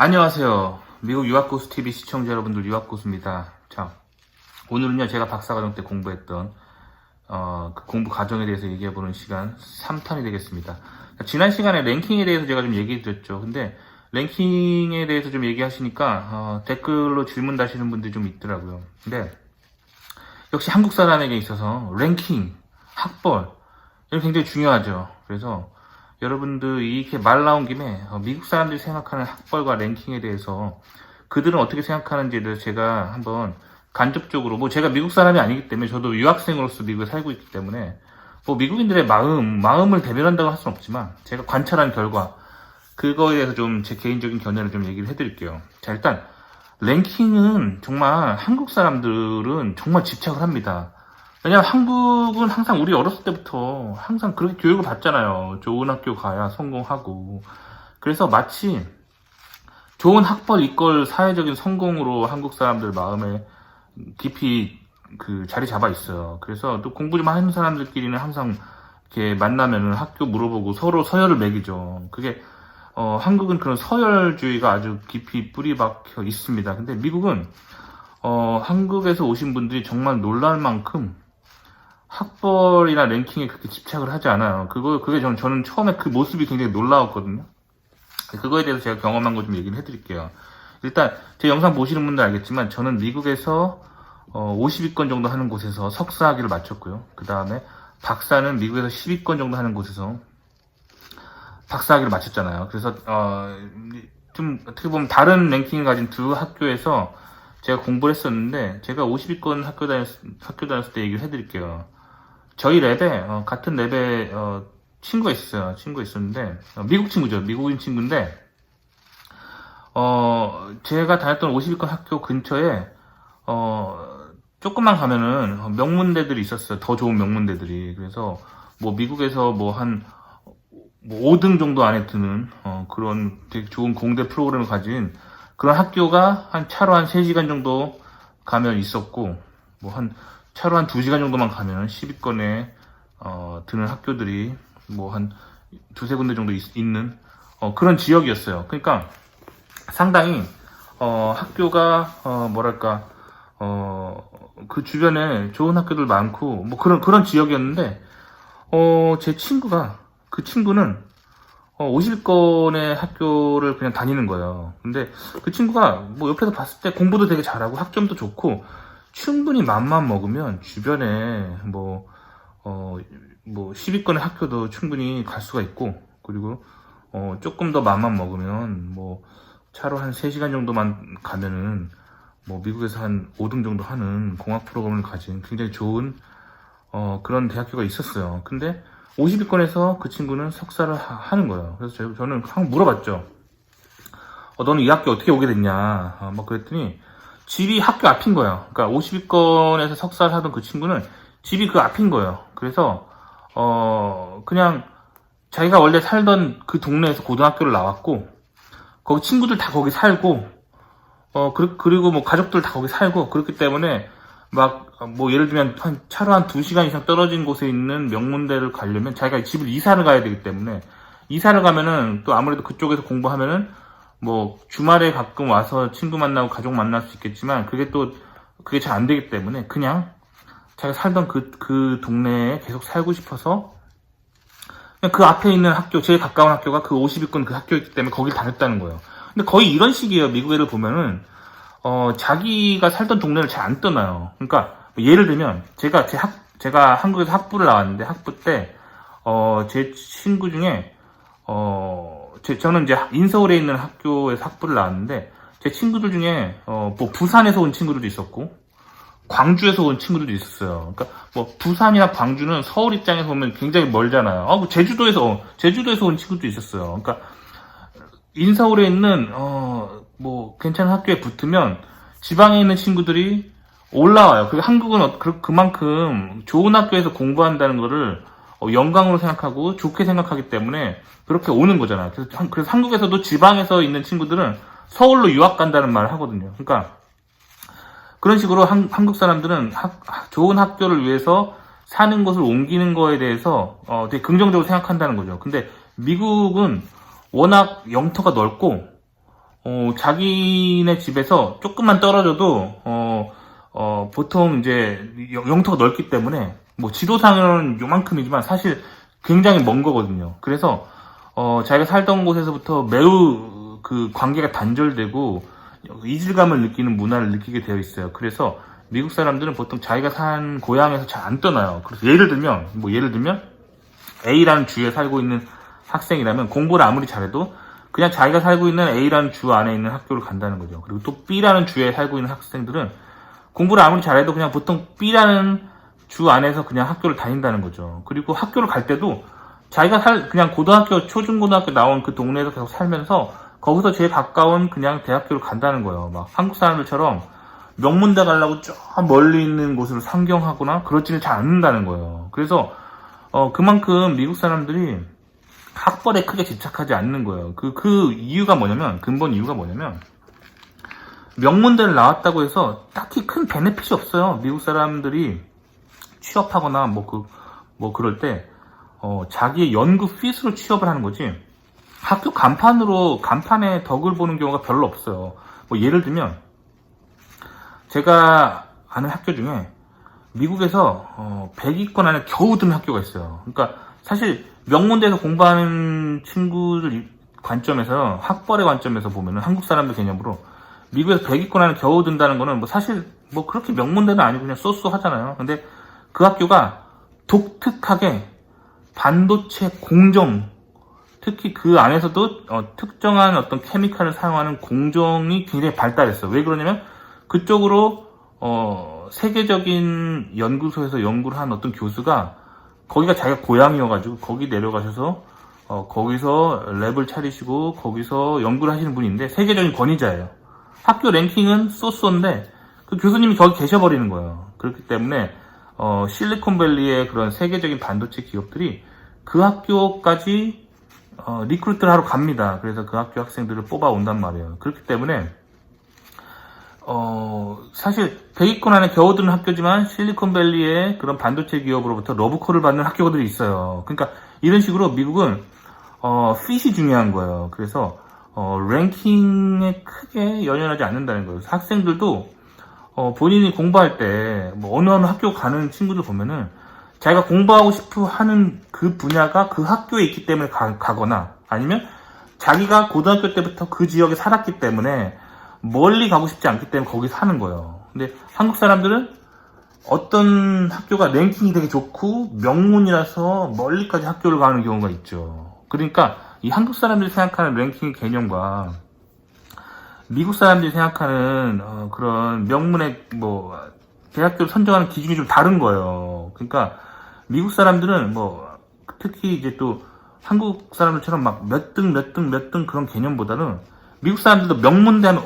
안녕하세요. 미국 유학고수TV 시청자 여러분들, 유학고수입니다. 자, 오늘은요, 제가 박사과정 때 공부했던, 그 공부 과정에 대해서 얘기해보는 시간 3탄이 되겠습니다. 지난 시간에 랭킹에 대해서 제가 좀 얘기해 드렸죠. 근데, 랭킹에 대해서 좀 얘기하시니까, 댓글로 질문 다시는 분들이 좀 있더라고요. 근데, 역시 한국 사람에게 있어서 랭킹, 학벌, 이런 굉장히 중요하죠. 그래서, 여러분들 이렇게 말 나온 김에 미국 사람들이 생각하는 학벌과 랭킹에 대해서 그들은 어떻게 생각하는지에 대해서 제가 한번 간접적으로, 뭐 제가 미국 사람이 아니기 때문에, 저도 유학생으로서 미국에 살고 있기 때문에 뭐 미국인들의 마음을 대변한다고 할 수는 없지만 제가 관찰한 결과 그거에 대해서 좀 제 개인적인 견해를 좀 얘기를 해드릴게요. 자, 일단 랭킹은 정말 한국 사람들은 정말 집착을 합니다. 왜냐면 한국은 항상 우리 어렸을 때부터 항상 그렇게 교육을 받잖아요. 좋은 학교 가야 성공하고. 그래서 마치 좋은 학벌 이끌 사회적인 성공으로 한국 사람들 마음에 깊이 그 자리 잡아 있어요. 그래서 또 공부 좀 하는 사람들끼리는 항상 이렇게 만나면은 학교 물어보고 서로 서열을 매기죠. 그게 한국은 그런 서열주의가 아주 깊이 뿌리 박혀 있습니다. 근데 미국은 한국에서 오신 분들이 정말 놀랄 만큼 학벌이나 랭킹에 그렇게 집착을 하지 않아요. 그게 저는 처음에 그 모습이 굉장히 놀라웠거든요. 그거에 대해서 제가 경험한 거 좀 얘기를 해드릴게요. 일단, 제 영상 보시는 분들 알겠지만, 저는 미국에서, 50위권 정도 하는 곳에서 석사학위를 마쳤고요. 그 다음에, 박사는 미국에서 10위권 정도 하는 곳에서 박사학위를 마쳤잖아요. 그래서, 좀, 어떻게 보면 다른 랭킹을 가진 두 학교에서 제가 공부를 했었는데, 제가 50위권 학교 다녔을 때 얘기를 해드릴게요. 저희 랩에, 같은 랩에, 친구가 있었어요. 친구가 있었는데, 미국 친구죠. 미국인 친구인데, 제가 다녔던 50위권 학교 근처에, 조금만 가면은 명문대들이 있었어요. 더 좋은 명문대들이. 그래서, 뭐, 미국에서 뭐 5등 정도 안에 드는, 그런 되게 좋은 공대 프로그램을 가진 그런 학교가 차로 한 3시간 정도 가면 있었고, 차로 한 2시간 정도만 가면 10위권에, 드는 학교들이 뭐 한 두세 군데 정도 있는, 그런 지역이었어요. 그러니까 상당히, 학교가, 뭐랄까, 그 주변에 좋은 학교들 많고, 뭐 그런 지역이었는데, 그 친구는 50위권의 학교를 그냥 다니는 거예요. 근데 그 친구가 뭐 옆에서 봤을 때 공부도 되게 잘하고 학점도 좋고 충분히 맘만 먹으면 주변에 뭐 10위권의 학교도 충분히 갈 수가 있고, 그리고 조금 더 맘만 먹으면 뭐 차로 한 3시간 정도만 가면은 뭐 미국에서 한 5등 정도 하는 공학 프로그램을 가진 굉장히 좋은 그런 대학교가 있었어요. 근데 50위권에서 그 친구는 석사를 하는 거예요. 그래서 저는 항상 물어봤죠. 너는 이 학교 어떻게 오게 됐냐? 뭐 그랬더니 집이 학교 앞인 거예요. 그러니까 50위권에서 석사를 하던 그 친구는 집이 그 앞인 거예요. 그래서 그냥 자기가 원래 살던 그 동네에서 고등학교를 나왔고, 거기 친구들 다 거기 살고, 그리고 뭐 가족들 다 거기 살고, 그렇기 때문에 뭐 예를 들면 차로 한 2시간 이상 떨어진 곳에 있는 명문대를 가려면 자기가 집을 이사를 가야 되기 때문에, 이사를 가면은 또 아무래도 그쪽에서 공부하면은 뭐 주말에 가끔 와서 친구 만나고 가족 만날 수 있겠지만 그게 잘 안 되기 때문에 그냥 자기가 살던 그 동네에 계속 살고 싶어서 그냥 그 앞에 있는 학교, 제일 가까운 학교가 그 50위권 그 학교였기 때문에 거길 다녔다는 거예요. 근데 거의 이런 식이에요. 미국 애를 보면은 자기가 살던 동네를 잘 안 떠나요. 그러니까 예를 들면 제가 한국에서 학부를 나왔는데, 학부 때 제 친구 중에 저는 이제 인서울에 있는 학교에서 학부를 나왔는데, 제 친구들 중에 뭐 부산에서 온 친구들도 있었고 광주에서 온 친구들도 있었어요. 그러니까 뭐 부산이나 광주는 서울 입장에서 보면 굉장히 멀잖아요. 뭐 제주도에서 온 친구도 있었어요. 그러니까 인서울에 있는 뭐 괜찮은 학교에 붙으면 지방에 있는 친구들이 올라와요. 그리고 한국은 그만큼 좋은 학교에서 공부한다는 거를 영광으로 생각하고 좋게 생각하기 때문에 그렇게 오는 거잖아요. 그래서 한국에서도 지방에서 있는 친구들은 서울로 유학 간다는 말을 하거든요. 그러니까 그런 식으로 한국 사람들은 좋은 학교를 위해서 사는 곳을 옮기는 거에 대해서 되게 긍정적으로 생각한다는 거죠. 근데 미국은 워낙 영토가 넓고 자기네 집에서 조금만 떨어져도 보통 이제 영토가 넓기 때문에 뭐 지도상으로는 요만큼이지만 사실 굉장히 먼 거거든요. 그래서 자기가 살던 곳에서부터 매우 그 관계가 단절되고 이질감을 느끼는 문화를 느끼게 되어 있어요. 그래서 미국 사람들은 보통 자기가 산 고향에서 잘 안 떠나요. 그래서 예를 들면 A라는 주에 살고 있는 학생이라면 공부를 아무리 잘해도 그냥 자기가 살고 있는 A라는 주 안에 있는 학교를 간다는 거죠. 그리고 또 B라는 주에 살고 있는 학생들은 공부를 아무리 잘해도 그냥 보통 B라는 주 안에서 그냥 학교를 다닌다는 거죠. 그리고 학교를 갈 때도 자기가 그냥 고등학교, 초중고등학교 나온 그 동네에서 계속 살면서 거기서 제일 가까운 그냥 대학교를 간다는 거예요. 막 한국 사람들처럼 명문대 가려고 저 멀리 있는 곳으로 상경하거나 그렇지는 잘 않는다는 거예요. 그래서 그만큼 미국 사람들이 학벌에 크게 집착하지 않는 거예요. 그 이유가 뭐냐면, 근본 이유가 뭐냐면, 명문대를 나왔다고 해서 딱히 큰 베네핏이 없어요. 미국 사람들이 취업하거나 그럴 때, 자기의 연구 피스로 취업을 하는 거지, 학교 간판에 덕을 보는 경우가 별로 없어요. 뭐 예를 들면, 제가 아는 학교 중에 미국에서 100위권 안에 겨우 드는 학교가 있어요. 그러니까 사실 명문대에서 공부하는 친구들 관점에서, 학벌의 관점에서 보면은 한국 사람들 개념으로 미국에서 100위권 안에 겨우 든다는 거는 뭐 사실 뭐 그렇게 명문대는 아니고 그냥 쏘쏘하잖아요. 근데 그 학교가 독특하게 반도체 공정, 특히 그 안에서도 특정한 어떤 케미칼을 사용하는 공정이 굉장히 발달했어요. 왜 그러냐면 그쪽으로 세계적인 연구소에서 연구를 한 어떤 교수가, 거기가 자기가 고향이어가지고 거기 내려가셔서 거기서 랩을 차리시고 거기서 연구를 하시는 분인데 세계적인 권위자예요. 학교 랭킹은 쏘쏘인데 그 교수님이 거기 계셔버리는 거예요. 그렇기 때문에 실리콘밸리의 그런 세계적인 반도체 기업들이 그 학교까지 리크루트를 하러 갑니다. 그래서 그 학교 학생들을 뽑아 온단 말이에요. 그렇기 때문에 사실 100위권 안에 겨우 드는 학교지만 실리콘밸리의 그런 반도체 기업으로부터 러브콜을 받는 학교들이 있어요. 그러니까 이런 식으로 미국은 핏이 중요한 거예요. 그래서 랭킹에 크게 연연하지 않는다는 거예요. 학생들도 본인이 공부할 때 뭐 어느 학교 가는 친구들 보면은 자기가 공부하고 싶어 하는 그 분야가 그 학교에 있기 때문에 가거나, 아니면 자기가 고등학교 때부터 그 지역에 살았기 때문에 멀리 가고 싶지 않기 때문에 거기 사는 거예요. 근데 한국 사람들은 어떤 학교가 랭킹이 되게 좋고 명문이라서 멀리까지 학교를 가는 경우가 있죠. 그러니까 이 한국 사람들이 생각하는 랭킹 개념과 미국 사람들이 생각하는 그런 명문의 대학교를 선정하는 기준이 좀 다른 거예요. 그러니까 미국 사람들은 특히 이제 또 한국 사람들처럼 막 몇 등 그런 개념보다는 미국 사람들도 명문대 하면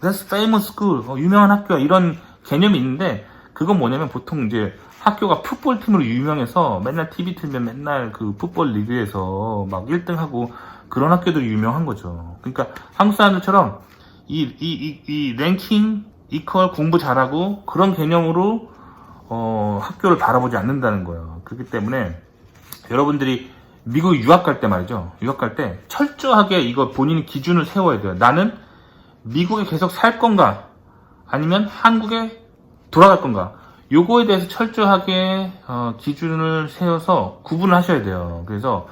that's famous school, 유명한 학교야, 이런 개념이 있는데, 그건 뭐냐면 보통 이제 학교가 풋볼 팀으로 유명해서 맨날 TV 틀면 맨날 그 풋볼 리그에서 막 1등하고 그런 학교들이 유명한 거죠. 그러니까 한국 사람들처럼 이 랭킹 이퀄 공부 잘하고 그런 개념으로 학교를 바라보지 않는다는 거예요. 그렇기 때문에 여러분들이 미국 유학 갈 때 말이죠. 유학 갈 때 철저하게 이거 본인이 기준을 세워야 돼요. 나는 미국에 계속 살 건가? 아니면 한국에 돌아갈 건가? 요거에 대해서 철저하게 기준을 세워서 구분을 하셔야 돼요. 그래서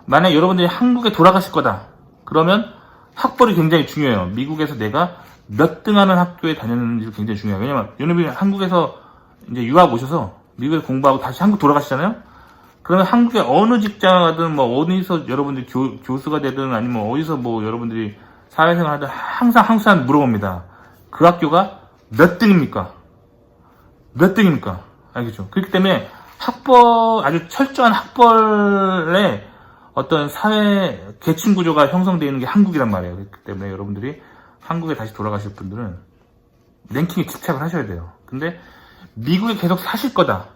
만약 여러분들이 한국에 돌아가실 거다. 그러면 학벌이 굉장히 중요해요. 미국에서 내가 몇 등 하는 학교에 다녔는지도 굉장히 중요해요. 왜냐면 여러분이 한국에서 이제 유학 오셔서 미국에서 공부하고 다시 한국 돌아가시잖아요? 그러면 한국의 어느 직장을 가든 어디서 여러분들이 교수가 되든 아니면 어디서 여러분들이 사회생활 하든 항상 한국 사람 물어봅니다. 그 학교가 몇 등입니까? 몇 등입니까? 알겠죠? 그렇기 때문에 아주 철저한 학벌의 어떤 사회 계층 구조가 형성되어 있는 게 한국이란 말이에요. 그렇기 때문에 여러분들이 한국에 다시 돌아가실 분들은 랭킹에 집착을 하셔야 돼요. 근데 미국에 계속 사실 거다.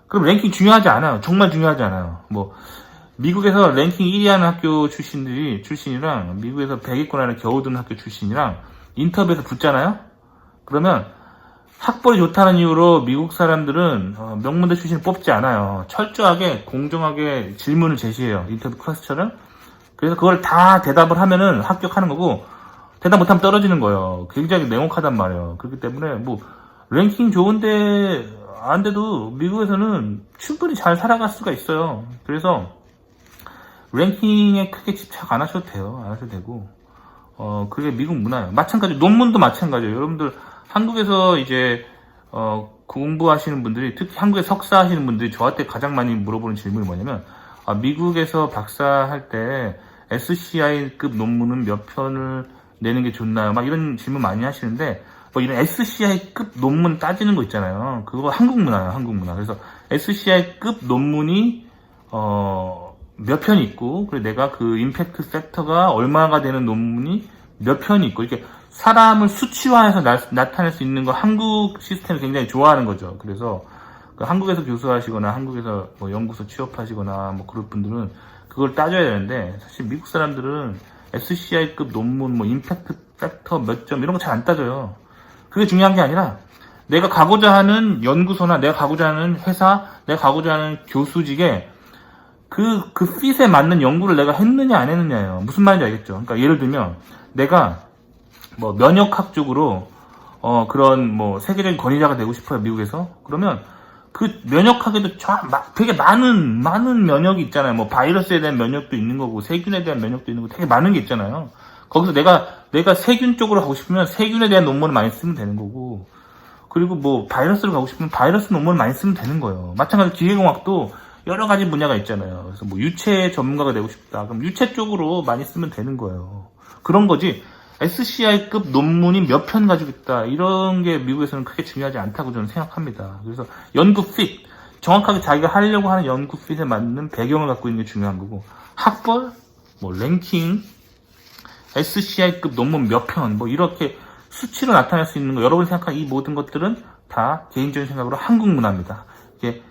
그럼 랭킹 중요하지 않아요. 정말 중요하지 않아요. 미국에서 랭킹 1위 하는 학교 출신이랑 미국에서 100위권 안에 겨우 드는 학교 출신이랑 인터뷰에서 붙잖아요? 그러면 학벌이 좋다는 이유로 미국 사람들은 명문대 출신을 뽑지 않아요. 철저하게 공정하게 질문을 제시해요. 인터뷰 퀘스천을. 그래서 그걸 다 대답을 하면은 합격하는 거고, 대답 못하면 떨어지는 거예요. 굉장히 냉혹하단 말이에요. 그렇기 때문에 뭐 랭킹 좋은데 안 돼도 미국에서는 충분히 잘 살아갈 수가 있어요. 그래서 랭킹에 크게 집착 안 하셔도 돼요. 안 하셔도 되고, 그게 미국 문화예요. 마찬가지, 논문도 마찬가지예요. 여러분들, 한국에서 이제, 공부하시는 분들이, 특히 한국에 석사 하시는 분들이 저한테 가장 많이 물어보는 질문이 뭐냐면, 미국에서 박사할 때 SCI급 논문은 몇 편을 내는 게 좋나요? 막 이런 질문 많이 하시는데, 뭐 이런 SCI급 논문 따지는 거 있잖아요. 그거 한국 문화예요, 한국 문화. 그래서 SCI급 논문이, 몇 편이 있고, 그리고 내가 그 임팩트 팩터가 얼마가 되는 논문이 몇 편이 있고, 이렇게 사람을 수치화해서 나타낼 수 있는 거 한국 시스템을 굉장히 좋아하는 거죠. 그래서 그 한국에서 교수하시거나 한국에서 뭐 연구소 취업하시거나 뭐 그럴 분들은 그걸 따져야 되는데, 사실 미국 사람들은 SCI급 논문, 뭐 임팩트 팩터 몇 점 이런 거 잘 안 따져요. 그게 중요한 게 아니라 내가 가고자 하는 연구소나 내가 가고자 하는 회사, 내가 가고자 하는 교수직에 그 핏에 맞는 연구를 내가 했느냐 안 했느냐예요. 무슨 말인지 알겠죠? 그러니까 예를 들면 내가 뭐 면역학 쪽으로 그런 뭐 세계적인 권위자가 되고 싶어요, 미국에서. 그러면 그 면역학에도 되게 많은 면역이 있잖아요. 뭐 바이러스에 대한 면역도 있는 거고 세균에 대한 면역도 있는 거고 되게 많은 게 있잖아요. 거기서 내가 세균 쪽으로 가고 싶으면 세균에 대한 논문을 많이 쓰면 되는 거고, 그리고 뭐 바이러스를 가고 싶으면 바이러스 논문을 많이 쓰면 되는 거예요. 마찬가지로 기계공학도 여러 가지 분야가 있잖아요. 그래서 뭐 유체 전문가가 되고 싶다. 그럼 유체 쪽으로 많이 쓰면 되는 거예요. 그런 거지. SCI급 논문이 몇 편 가지고 있다. 이런 게 미국에서는 크게 중요하지 않다고 저는 생각합니다. 그래서 연구 핏. 정확하게 자기가 하려고 하는 연구 핏에 맞는 배경을 갖고 있는 게 중요한 거고, 학벌, 뭐 랭킹, SCI급 논문 몇 편, 뭐 이렇게 수치로 나타낼 수 있는 거, 여러분이 생각하는 이 모든 것들은 다 개인적인 생각으로 한국 문화입니다. 이게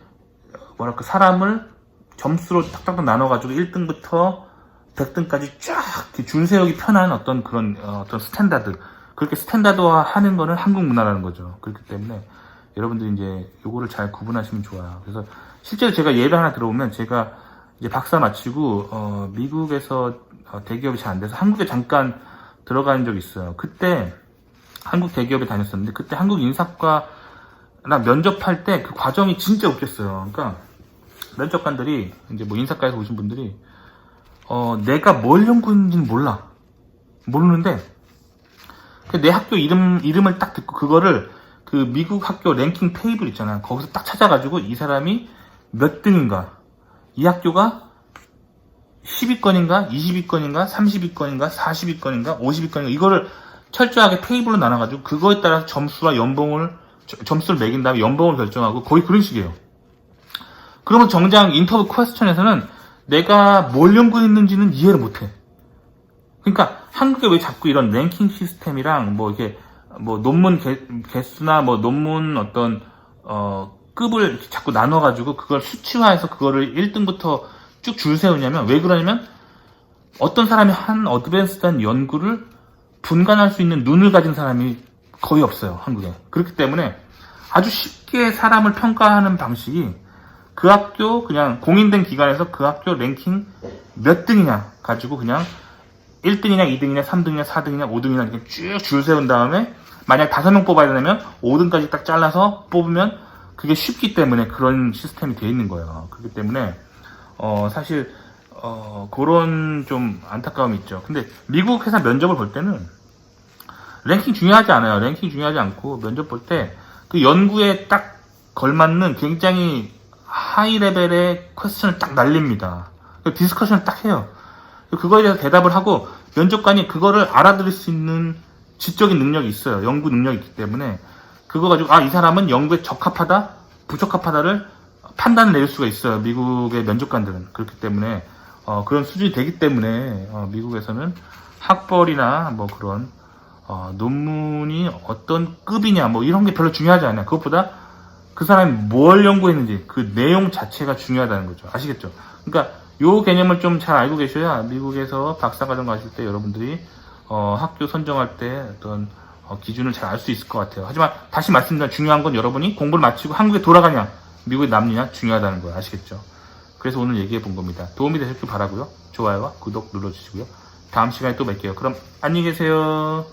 뭐랄까, 사람을 점수로 딱딱딱 나눠가지고 1등부터 100등까지 쫙 줄 세우기 편한 어떤 그런 어떤 스탠다드, 그렇게 스탠다드화 하는 거는 한국 문화라는 거죠. 그렇기 때문에 여러분들이 이제 요거를 잘 구분하시면 좋아요. 그래서 실제로 제가 예를 하나 들어보면, 제가 이제 박사 마치고 미국에서 대기업이 잘 안 돼서 한국에 잠깐 들어간 적이 있어요. 그때 한국 대기업에 다녔었는데, 그때 한국 인사과나 면접할 때 그 과정이 진짜 웃겼어요. 그러니까 면접관들이, 이제 뭐 인사과에서 오신 분들이 내가 뭘 연구했는지는 모르는데 내 학교 이름을 딱 듣고, 그거를 그 미국 학교 랭킹 테이블 있잖아요. 거기서 딱 찾아가지고 이 사람이 몇 등인가, 이 학교가 10위권인가, 20위권인가, 30위권인가, 40위권인가, 50위권인가, 이거를 철저하게 테이블로 나눠가지고 그거에 따라서 점수와 점수를 매긴 다음에 연봉을 결정하고, 거의 그런 식이에요. 그러면 정작 인터뷰 퀘스천에서는 내가 뭘 연구했는지는 이해를 못해. 그러니까 한국에 왜 자꾸 이런 랭킹 시스템이랑 뭐 이렇게 뭐 논문 개수나 뭐 논문 어떤 급을 자꾸 나눠가지고 그걸 수치화해서 그거를 1등부터 쭉 줄 세우냐면, 왜 그러냐면 어떤 사람이 한 어드밴스드한 연구를 분간할 수 있는 눈을 가진 사람이 거의 없어요, 한국에. 그렇기 때문에 아주 쉽게 사람을 평가하는 방식이, 그 학교 그냥 공인된 기관에서 그 학교 랭킹 몇 등이냐 가지고 그냥 1등이냐 2등이냐 3등이냐 4등이냐 5등이냐 이렇게 쭉 줄 세운 다음에, 만약 5명 뽑아야 되면 5등까지 딱 잘라서 뽑으면 그게 쉽기 때문에 그런 시스템이 되어 있는 거예요. 그렇기 때문에 사실 그런 좀 안타까움이 있죠. 근데 미국 회사 면접을 볼 때는 랭킹 중요하지 않아요. 랭킹 중요하지 않고, 면접 볼 때 그 연구에 딱 걸맞는 굉장히 하이 레벨의 퀘스천을 딱 날립니다. 디스커션을 딱 해요. 그거에 대해서 대답을 하고, 면접관이 그거를 알아들을 수 있는 지적인 능력이 있어요. 연구 능력이 있기 때문에 그거 가지고 이 사람은 연구에 적합하다, 부적합하다를 판단을 내릴 수가 있어요. 미국의 면접관들은. 그렇기 때문에 그런 수준이 되기 때문에 미국에서는 학벌이나 뭐 그런 논문이 어떤 급이냐 뭐 이런 게 별로 중요하지 않아요. 그것보다 그 사람이 뭘 연구했는지 그 내용 자체가 중요하다는 거죠. 아시겠죠? 그러니까 요 개념을 좀 잘 알고 계셔야 미국에서 박사과정 가실 때 여러분들이 학교 선정할 때 어떤 기준을 잘 알 수 있을 것 같아요. 하지만 다시 말씀드리면 중요한 건 여러분이 공부를 마치고 한국에 돌아가냐 미국에 남느냐 중요하다는 거예요. 아시겠죠? 그래서 오늘 얘기해 본 겁니다. 도움이 되셨길 바라고요. 좋아요와 구독 눌러주시고요. 다음 시간에 또 뵐게요. 그럼 안녕히 계세요.